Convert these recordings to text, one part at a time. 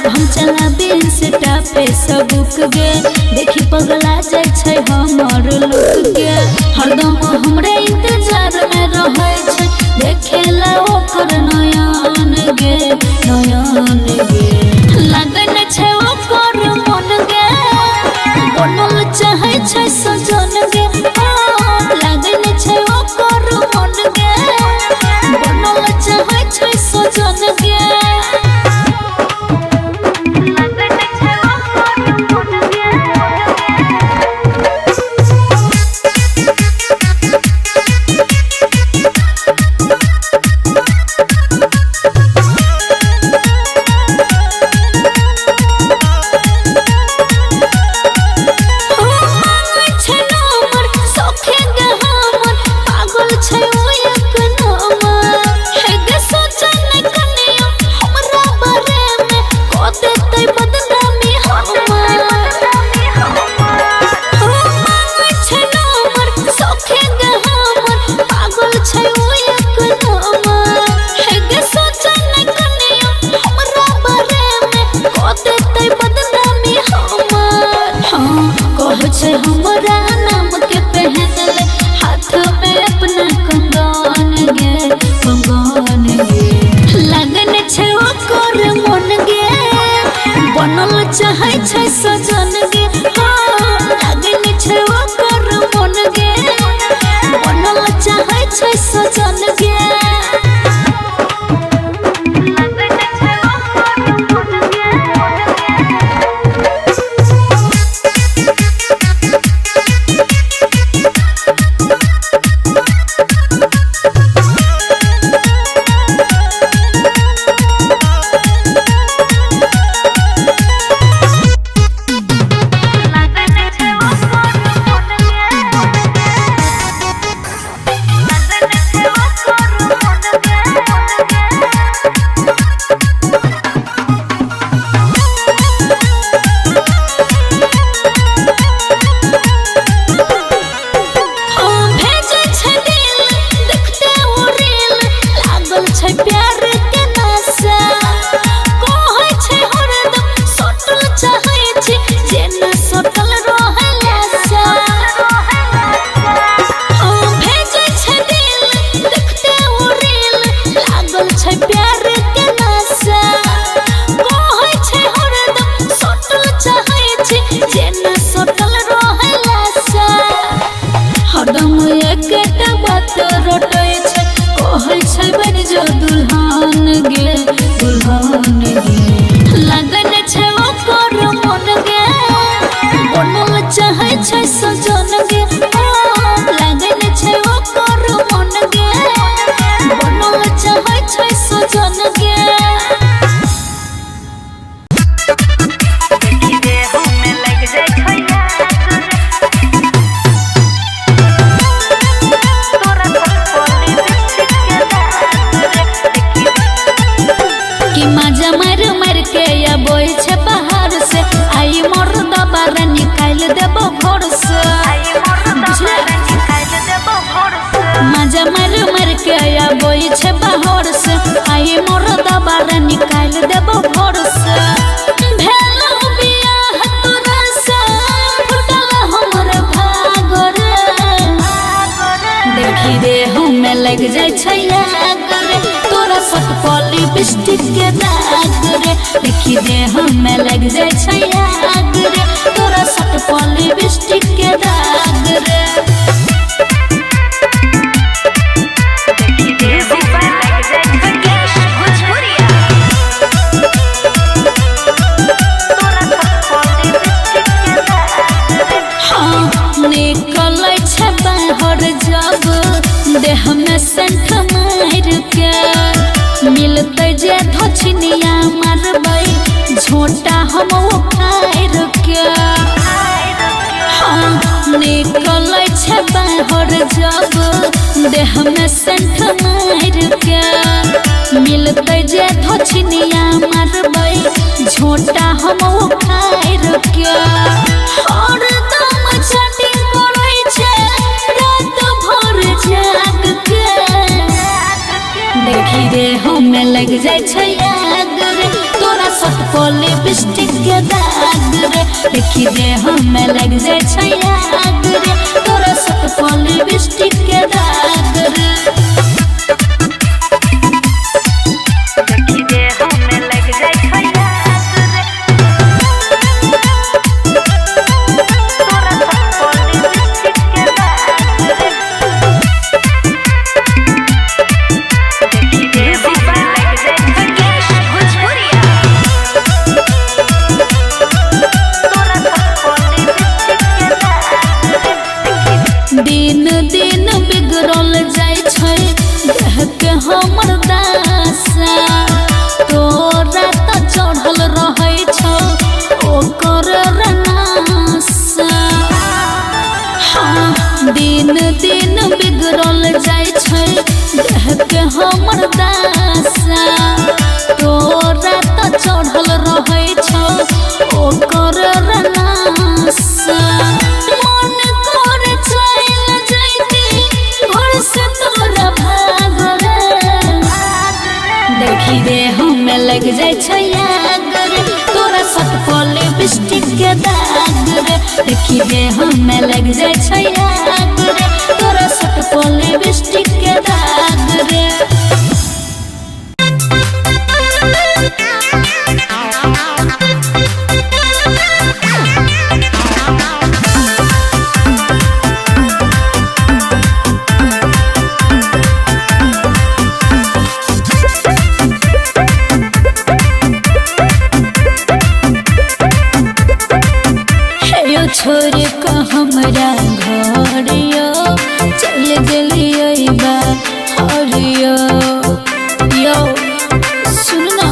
जब हम चलाबे इंस्टा फेसबुक गे देखी पगला जाय छै हमर लुक गे हरदम हमरे इंतजार में रहै छै देखेला ओकर नयन गे लगन छै ओकर मन गे बनल चाहै छै सजन गे लगन छै ओकर मन गे बनल चाहै छै सजन गे हमरा नाम के पहनले हाथ में अपना कंगन गे लगन छै ओकर मन गे बनल चाहै छै सजन गे लगन छै ओकर मन गे बनल चाहै छै सजन गे लगन छै ओकर मन गे बनल चाहै छै सजन गे लगन छै ओकर मन गे बनल चाहै छै सजन गे देबो घर से मजा मर के आबोई छै बाहर से आई मोर दबार निकाल देबो घर से भेलो बियाह तोरा से फुटल हमर भाग रे देखी रे हम लग जाय छै आग रे तोरा सट पली बिस्टिक के दाग रे देखी रे हम लग जाय छै आग रे तोरा सट पली बिस्टिक के दाग रे देह में सेंठ मार के मिलते जे धछनिया मारबै झोटा हम उखाड़ के निकल छै बाहर जब देह में सेंठ मार के मिलते जे धछनिया मारबै झोटा हम उखाड़ के और दम छटी पड़ै छै रात भर जाग के देखी रे हम लग जाय छै आग रे तोरा सट पले लिपस्टिक के दाग रे देखी दे हमें लग जाए छैया आग रे तोरा सट पर लिपस्टिक के दाग रे देखी दे हमें लग जाए छैया दिन दिन बिगड़ल जाय छै देह के हमर दासा तोरा त चढ़ल रहै छौ ओकर रनासा हाँ दिन दिन बिगड़ल जाय छै देह के हमर दासा तोरा त चढ़ल रहै छौ ओकर रनासा देखी दे हमें लग जाए छैया रे तोरा सट पर लिपस्टिक के दाग रे देखी दे हमें लग जाए छैया रे तोरा सट पर लिपस्टिक के दाग रे छोड़ के हमरा घरियो चल गेलिए बाहरियो यो सुन ना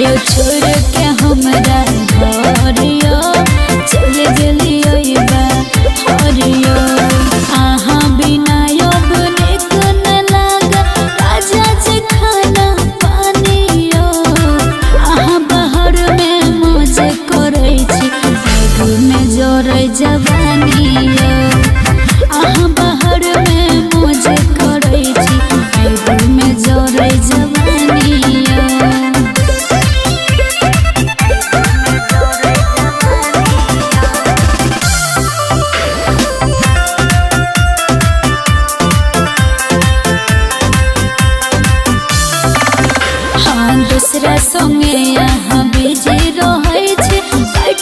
यो छोड़ के हमरा घरियो चल गेलिए बाहरियो आहा बिना अब नीक न लागा राजा जी खाना पानियो आहा बाहर में मौज करै छी में जोरै जवानियो आहा बाहर में मौज करै छी आगू में जोरै जवानियो हाँ दूसरा संगे यहाँ बिजी रहै छै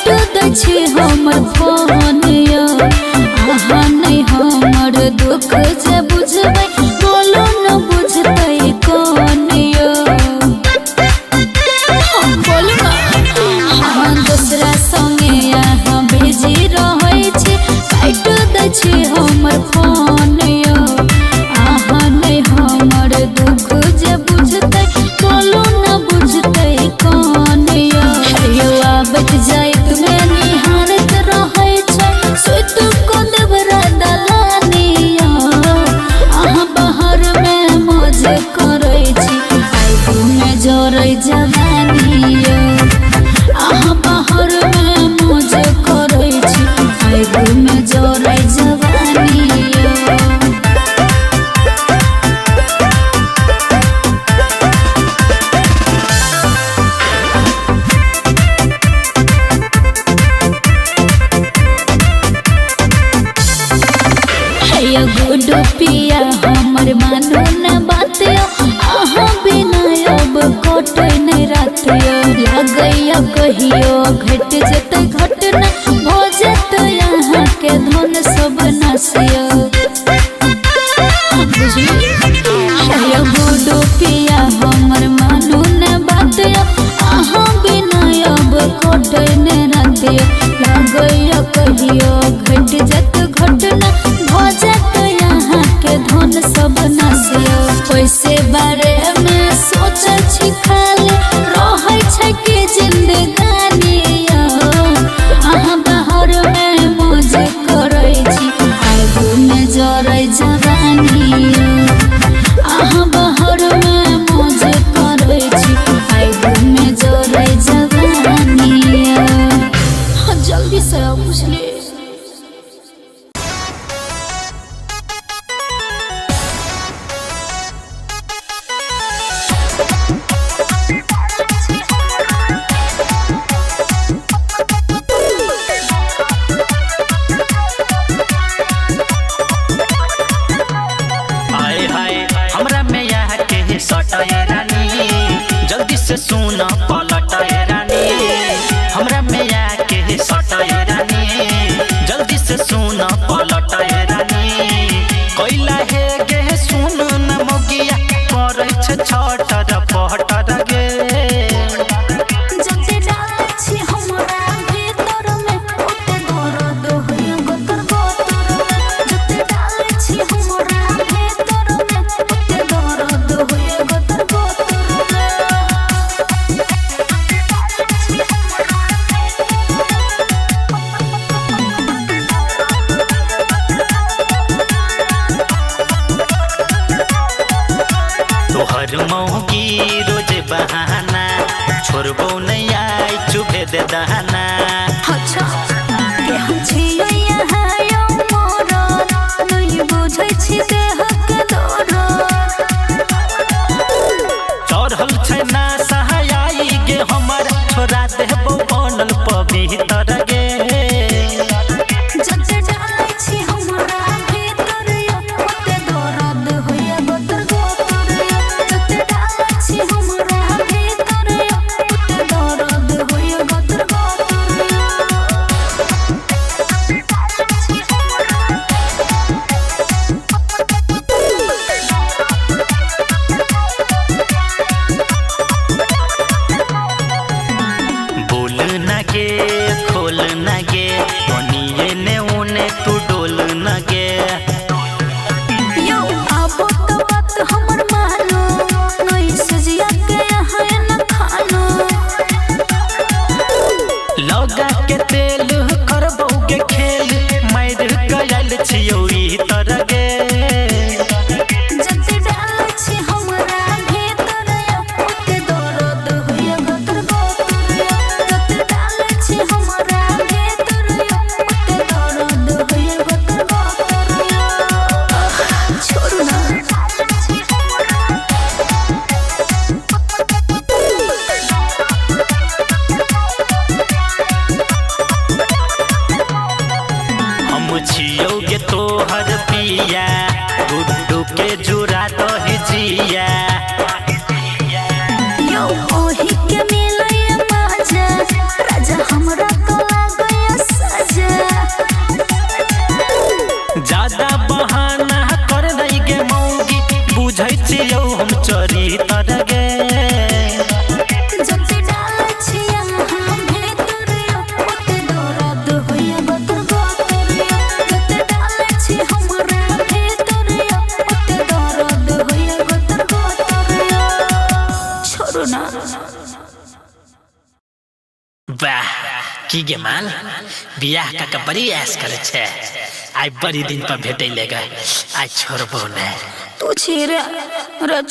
काट दै छै हमर फोन यो आहा नहीं हमर दुख जे बुझबै बोलो न बुझतै कौन यो बोलू ना हाँ दूसरा संगे यहाँ बिजी रहै छै काट दै छै हमर फोन यो आहा नहीं हमर दुख जे बुझतै बोलो न बुझतै कौन यो आबैत जाइत में निहारत रहै छै सुत को देवरा दलानिया आहा बाहर में मौज करै छी आगू में जोरै जवानियो आहा बाहर में मौज करै छी आगू में जोरै जवानियो गुडू पिया हमर मानो न बातियो आहा बिना अब कटै नहीं रातियो लागैया कहियो घट जेतै घटना भ जेतै यहाँ के धन सब नासियो गुडू पिया हमर मानो न बातियो आहा बिना अब कटै नहीं रातियो लागैया कहियो घट जेतै घटना भ जेतै यहाँ के धन सब नासियो पैसे बारे में सोचै छी खाली रहै छै कि जिंदगानी आहा बाहर में मौज करै छी आगू में से सुन पलट रानी हमरा में आके सट रानी जल्दी से सुन पलट रानी कैला हे गे सुन न मोगिया करे छे छटर पटर गे जते डाल छी हमरा भीतर में ओते दर्द होय गोतर गोतर जते डाल छी हमरा भीतर में ओते दर्द होय गोतर गोतर तोहर मौगी रोज बहाना छोड़बो नहीं आई चुभे दे दहाना अच्छा के हम छियो यहाँ यो मोर नहीं बुझै छी देह के दर्द चढ़ल छै ना सहाय गे हमर छोड़ा देबो बनल पवित्र गे जते डाल छी हमरा भीतर ओते दर्द होय गोतर गोतर जते डाल छी हमरा भीतर ओते दर्द होय गोतर गोतर बोल न गे खोल न गे ओनिए ने उने तू डोल न गे यो आबो तो बात हमर मानो नहीं सजिया के यहाँ न खानो लगा के तेल करबो गे खेल मार गयल छियो ई तर गे जते डाल छी हमरा भीतर ओते दर्द होय गोतर गोतर जते डाल छी हमरा भीतर ओते दर्द होय गोतर गोतर छोड़ ना हम छियो गे तोहर पिया गुड्डू के जुरा दही जिया यो ओही के मिलय मजा राजा हमरा तो लागय सजा ज्यादा बहाना कर नहीं गे मौगी बुझै छियो हम चरित्र गे जते डाल छी यहाँ भीतर ओते दर्द होय गोतर गोतर जते डाल छी हमरा भीतर ओते दर्द होय गोतर गोतर छोड़ो ना वाह की गे माल बियाह का बड़ी ऐश करे छे आई बड़ी दिन पर भेटै लेगा आई छोड़बो नहीं तू छी रे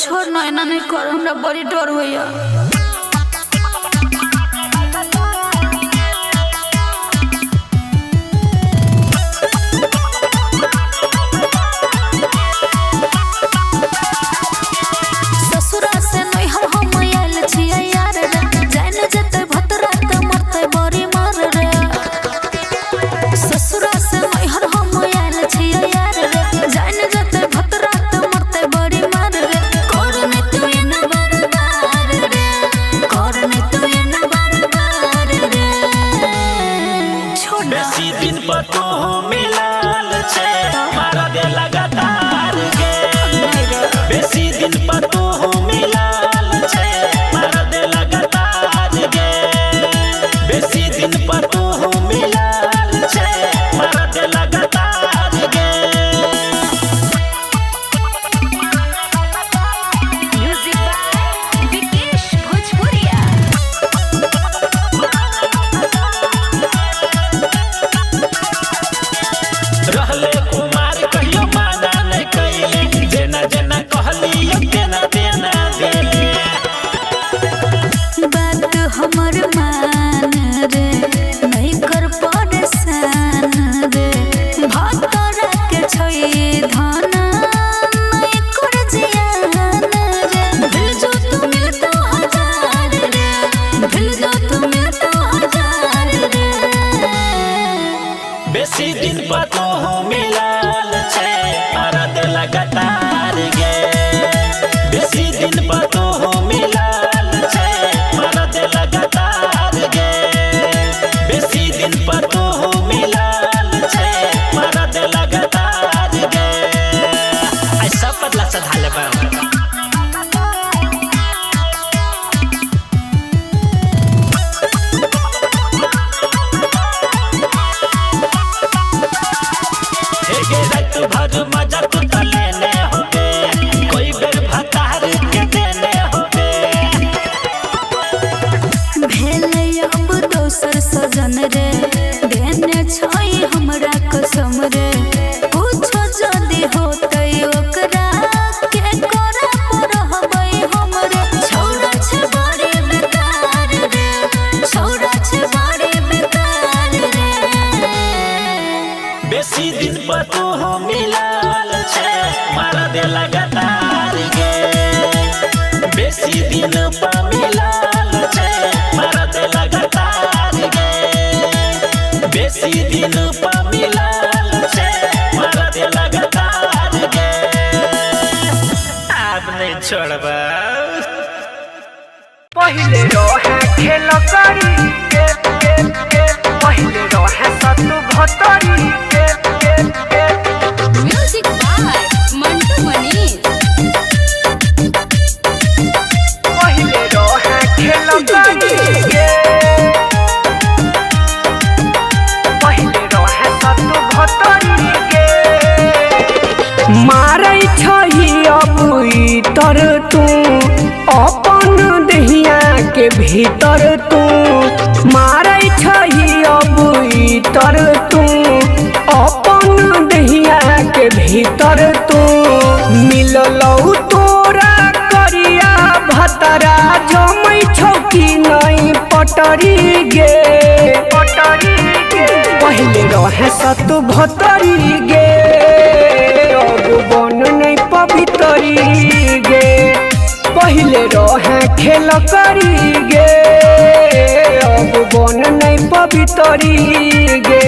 छोड़ ना एना नहीं कर हमरा बड़ी डर होय ससुरा से नैहर हम आयल छियै यार रे जान जते भतरा त मरते बड़ी मार रे ससुरा से नैहर हम आयल छियै यार रे जान जते भतरा त मरते बड़ी मार रे कर नहीं तू एना बार बार रे कर नहीं तू एना बार बार रे छोड़ बेसी दिन पर तो मिलाल छे मारा दे लगातार गे बेसी दिन पर तो मिलाल छे मारा दे लगातार गे बेसी दिन पर तो मिलाल छे मारा दे लगातार गे म्यूजिक बाय विकेश भोजपुरिया रहले कुमार कहियो माना नहीं कैले जेना जेना कहलियो तेना तेना देले बात हमर मान रे नहीं कर परेशान रे भतरा के छै धन नहीं कर जियान रे भूल जो तू मिलता हजार रे भूल जो तू मिलता हजार रे बेसी दिन पर तो मिलाल छे मारा दे लगातार गे बेसी दिन पर तो मिलाल छे दोसर सजन रे देने छई हमरा कसम रे कुछो जदी होतै ओकरा के करे परहबै हमरे छौरा छे बड़े बेकार रे छौरा छे बड़े बेकार रे बेसी दिन पर तो हम मिलाल छे मारा दे लगातार गे बेसी दिन पर मिलाल छे मारा दे लगातार गे बेसी दिन पर मिलाल छे मारा दे लगातार गे अब नहीं छोड़बा पहिले रहे खेल करी पहिले रहे सतु भतरी म्यूजिक बाय मंटू मनीष पहिले रहे खेल करी पहिले रहे सतु भतरी मारै छही अबुई तर तू अपन दहिया के भीतर तू मारै छही अबुई तर तू अपन दहिया के भीतर तू मिललौ तोरा करिया भतरा जमै छौकी नहीं पटरी गे पहिले रहे सतु भतरी गे अब बन नहीं पवितरी गे पहिले रहे खेल करी गे अब बन नहीं पवितरी गे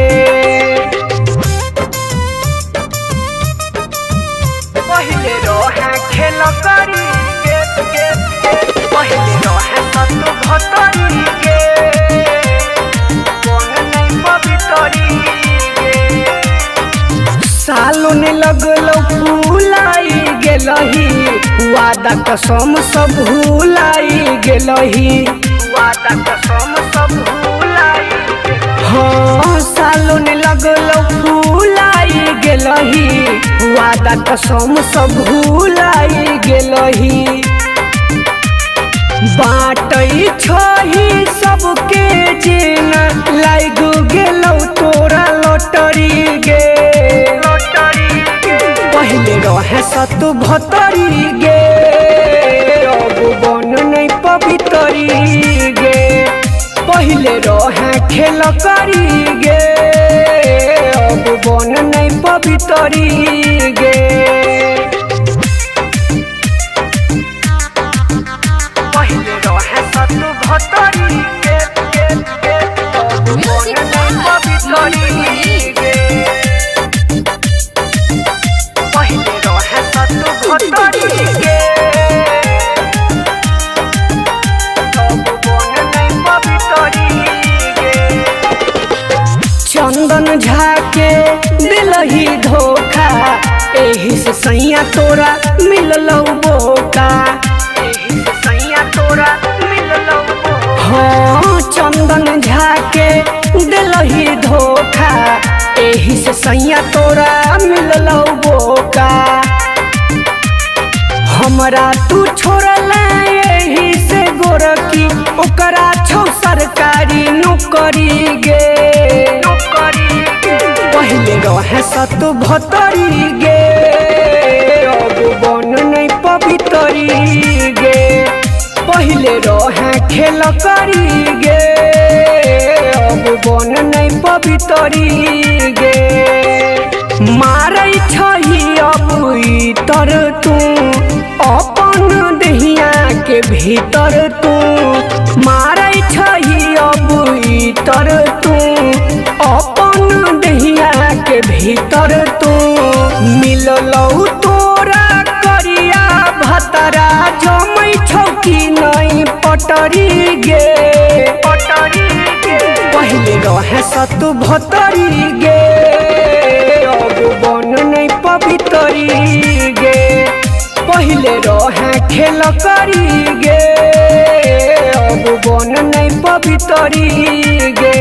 पहिले रहे खेल करी गे पहिले रहे सतु भतरी गे बन नहीं पवितरी गे सालों ने लगलो फूलाई गेलही वादा कसम सब भूलाई गेलही वादा कसम सब भूलाई हाँ सालों ने लगलो फूलाई गेलही वादा कसम सब भूलाई गेलही बाटई छही सबके जेना लाग गेलौ तोरा लॉटरी गे पहिले रहे सतु भतरी गे अब बन नहीं पवितरी गे पहिले रहे खेल करी गे अब बन नहीं पवितरी गे पहिले रहे सतु भतरी गे अब बन नहीं पवितरी गे पहिले रहे सतु भतरी गे अब बन नहीं पवितरी गे चंदन झाके दिलही धोखा एही से सैया तोरा मिललौ बोका एही से सैया तोरा मिललौ हाँ चंदन झाके दिलही धोखा एही से सैया तोरा मिललौ बोका हमरा तू छोड़ला एही से गोरकी ओकरा छौ सरकारी नौकरी गे पहिले रहे सतु भतरी गे अब बन नहीं पवितरी गे पहिले रहे खेल करी गे अब बन नहीं पवितरी गे मारै छही अबुई तर तू अपन दहिया के भीतर तू मारै छही अबुई तर तू अपन दहिया के भीतर तू मिललौ तोरा करिया भतरा जमै छौकी नहीं पटरी गे पहिले रहे सतु भतरी गे अब बन नहीं पवितरी गे पहिले रहे खेल करी गे अब बन नहीं पवितरी गे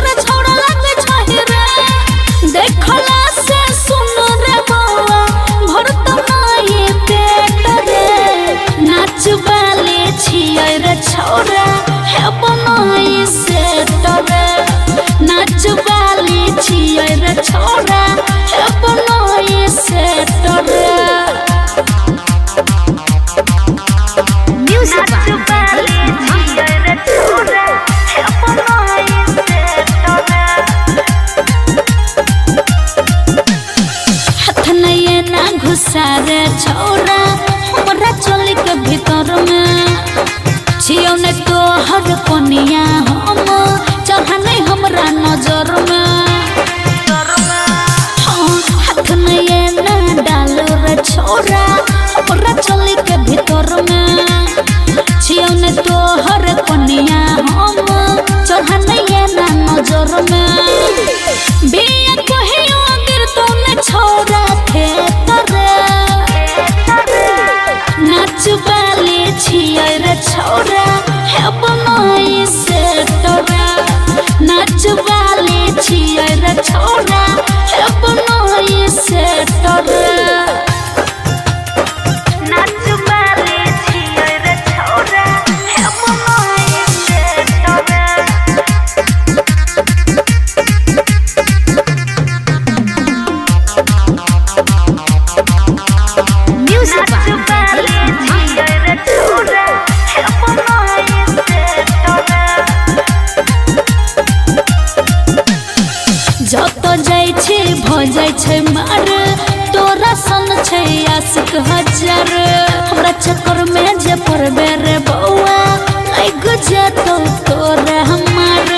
रे छोड़ा लगे छहिरे देखला से सुन रे बउआ भरत माई पेट रे नाच बाले छियै रे छोरा हे बनाई से तरे नाच बाले छियै रे छोरा हे बनाई से तरे म्यूजिक घुसारे छोरा हमरा चोली के भीतर में छियो ने तोहर कोनिया हम चढ़ा नहीं हमरा नजर में हाथ में ये ना डाल रे छोरा हमरा चोली के भीतर में छियो ने तोहर कोनिया हम चढ़ा नहीं ये ना नजर में बिया कहियो गिर तो ने छोरा थे नाच बाले छियै रे छोरा हे बनाई से तोरा नाच बाले छियै रे छोरा हे बनाई से तोरा नाच बाले छियै रे छोरा हे बनाई से तोरा जत जाइ छै भ जाइ छै मार तोरा सन छै आशिक हजार हमरा चक्कर में जे पड़बे रे बउआ लाग जेतौ तोरा हमार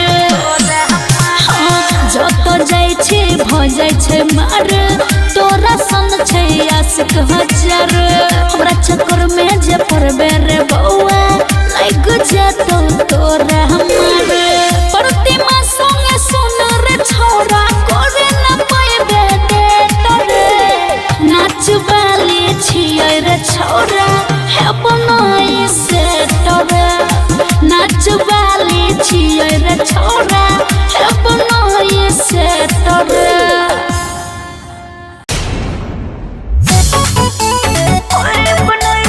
जत जाइ छै भ जाइ छै मार तोरा सन छै आशिक हजार हमरा चक्कर में जे पड़बे रे बउआ लाग जेतौ तोरा हमार प्रतिमा संगे सुन रे छोरा करे न पाएबे तरे नाच बाली छियै रे छोरा हे बनाई से तरे नाच बाली छियै रे छोरा हे बनाई से तरे बनाई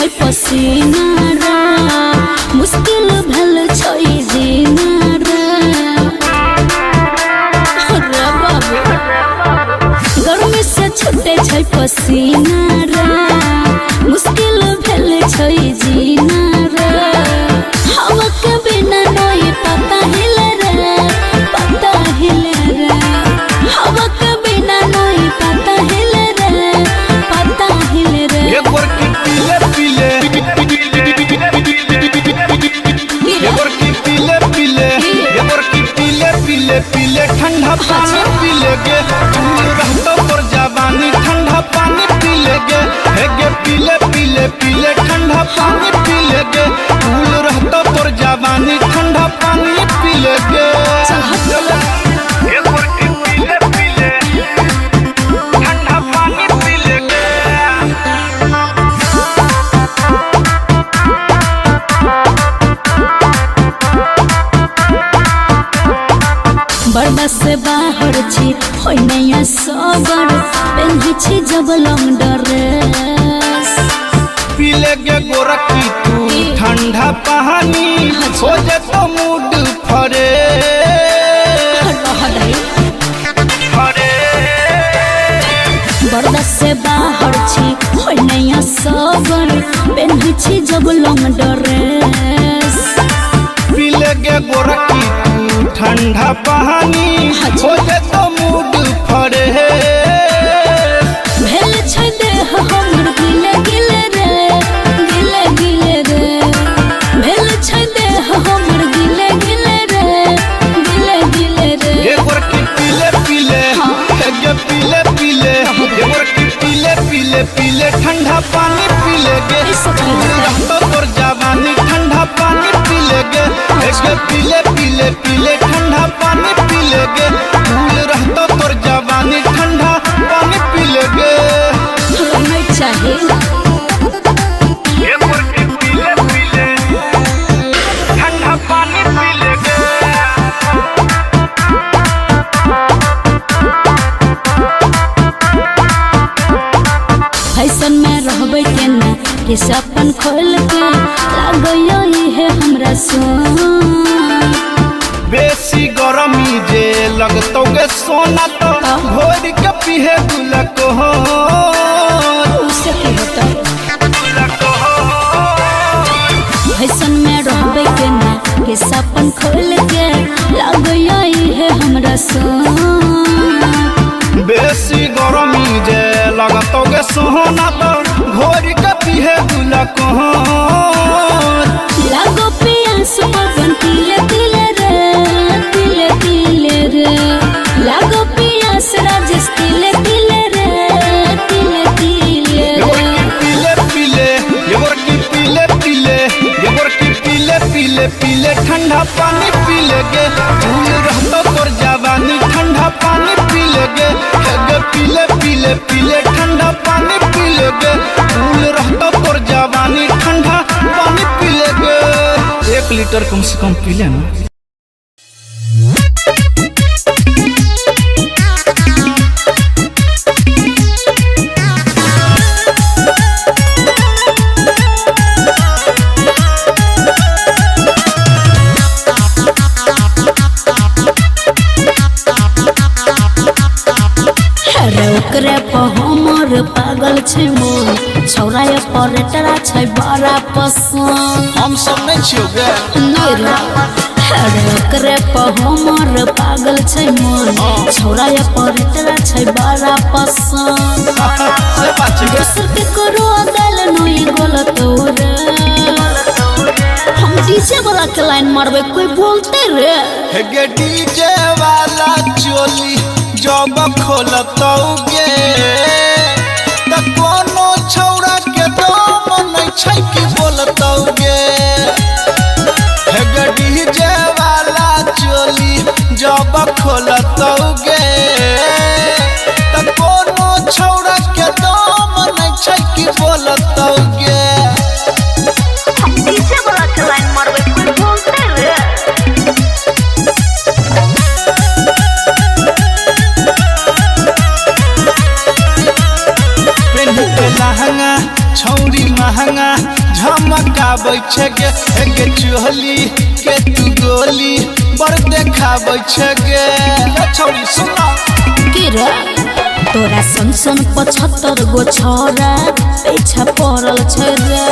छै पसीना रे मुश्किल भेल छै जीना रे बाबू गर्मी से छूटे छै पसीना रे मुश्किल भेल छै जीना रे हवा के बिना नहीं पता हिले रे हवा के बिना नहीं पता हिले रे एक बार की पीले पीले एक बार की पीले पीले एक बार की पीले पीले पीले ठंडा पानी पी लेगे रहता पर जवानी ठंडा पानी पी लेगे हेगे पीले पीले पीले ठंडा पानी पी लेगे फूल रहता पर जवानी ठंडा पानी पी लेगे एक बार की पीले पीले ठंडा पानी पी लेगे बर्दा से बाहर छी होय नया सबर पेन्ही छी जब लॉन्ग ड्रेस पी लेगे गोरखी तू ठंडा पानी हो जे तो मूड फरे बर्दा से बाहर छी होय नया सबर पेन्ही छी जब लॉन्ग ड्रेस पी लेगे गोरखी तू ठंडा पानी हो जे तो मूड फरे भेल छै देह हमर गिले गिले रे भेल छै देह हमर गिले गिले रे एक बार की पीले पीले हेगे पीले पीले एक बार की पीले पीले पीले ठंडा पानी पी लेगे रहता तोर जवानी ठंडा पानी पी लेगे हेगे पीले पीले पीले ठंडा पानी पी लेगे फूल रहता तोर जवानी ठंडा पानी पी लेगे नहीं चाहिए एक बार की पीले पीले ठंडा पानी पी लेगे फैशन में रहबे केना कि सपन खोल के लागयो है हमरा सोन बेसी गरमी जे लगतो गे सोना तो भोर के पीहे गुलक हो उससे की होता फैशन में रहबे केना कि सपन खोल के लागयो है हमरा सोन बेसी गरमी जे लगतो गे सोना तो भोर के पीहे गुलक हो लागो पियास पवन तिले तिले रे लागो पियास राजेश तिले तिले पीले पीले एवर की पीले पीले एवर की पीले पीले पीले ठंडा पानी पी लेगे फूल रहता तोर जवानी ठंडा पानी पी लेगे हेगे पीले पीले पीले ठंडा पानी पी लेगे फूल रहता तोर जवानी ठंडा पानी पी लेगे 1 लीटर कम से कम पी लेना ओकरे पर हमर पागल छै मन छौरा ऑपरेटरा छै बड़ा पसंद हम सब नहीं छियो गे नहीं रे अरे ओकरे पर हमर पागल छै मन छौरा ऑपरेटरा छै बड़ा पसंद से बात है दोसर के करो दिल नहीं गलत रे हम डीजे वाला के लाइन मारबे कोई बोलते रे हेगे डीजे वाला चोली जब खोलतौगे त कोनो छौड़ा के दम नहीं छै कि बोलतौगे हेगे डीजे वाला चोली जब खोलतौगे त कोनो छौड़ा के दम नहीं छै कि बोलतौगे हम डीजे वाला के लाइन मारबे कोई बोलते रे बढ़ाबै छै गे गे चोली के तू गोली बड़ देखाबै छै गे छौरी सुना की रे तोरा सन 75 गो छोरा पीछा पड़ल छै रे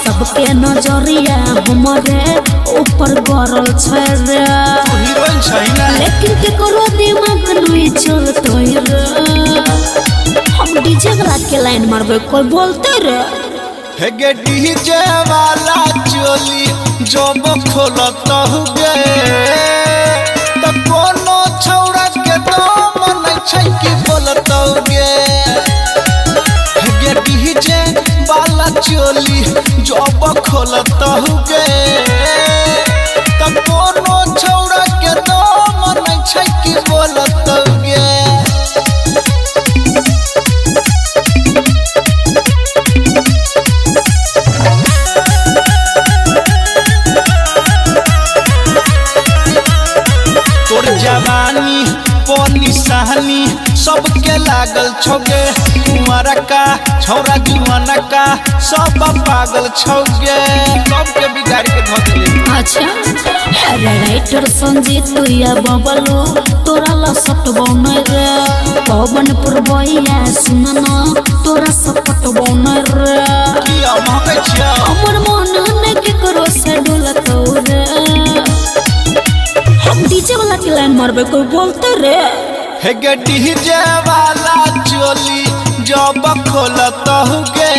सबके नजरिया हमरे ऊपर गरल छै रे हीरोइन छै ना लेकिन केकरो दिमाग नहीं चलतै रे हम डीजे वाला के लाइन मारबे कोई बोलते रे हे गे डीजे वाला चोली जब खोलत हुए त कोनो छौरा के दम नहीं छै कि बोलत हुए हे गे डीजे वाला चोली जब खोलत हुए त कोनो छौरा के दम नहीं छै कि बोलत हुए जवानी पोनी सहानी सबके लागल छोगे कुंवारा का छौरा जुआना का सब पागल छोगे सबके बिगाड़ के धो देले अच्छा अरे राइटर संजीत या बबलू तोरा ला सट बने रे पवन पुरबैया सुनना तोरा सपट बने रे किया महकै छिया हमर मन ने केकरो से डोलत रे हम डीजे वाला के लाइन मारबे कोई बोलते रे हे गे डीजे वाला चोली जब खोलत हुगे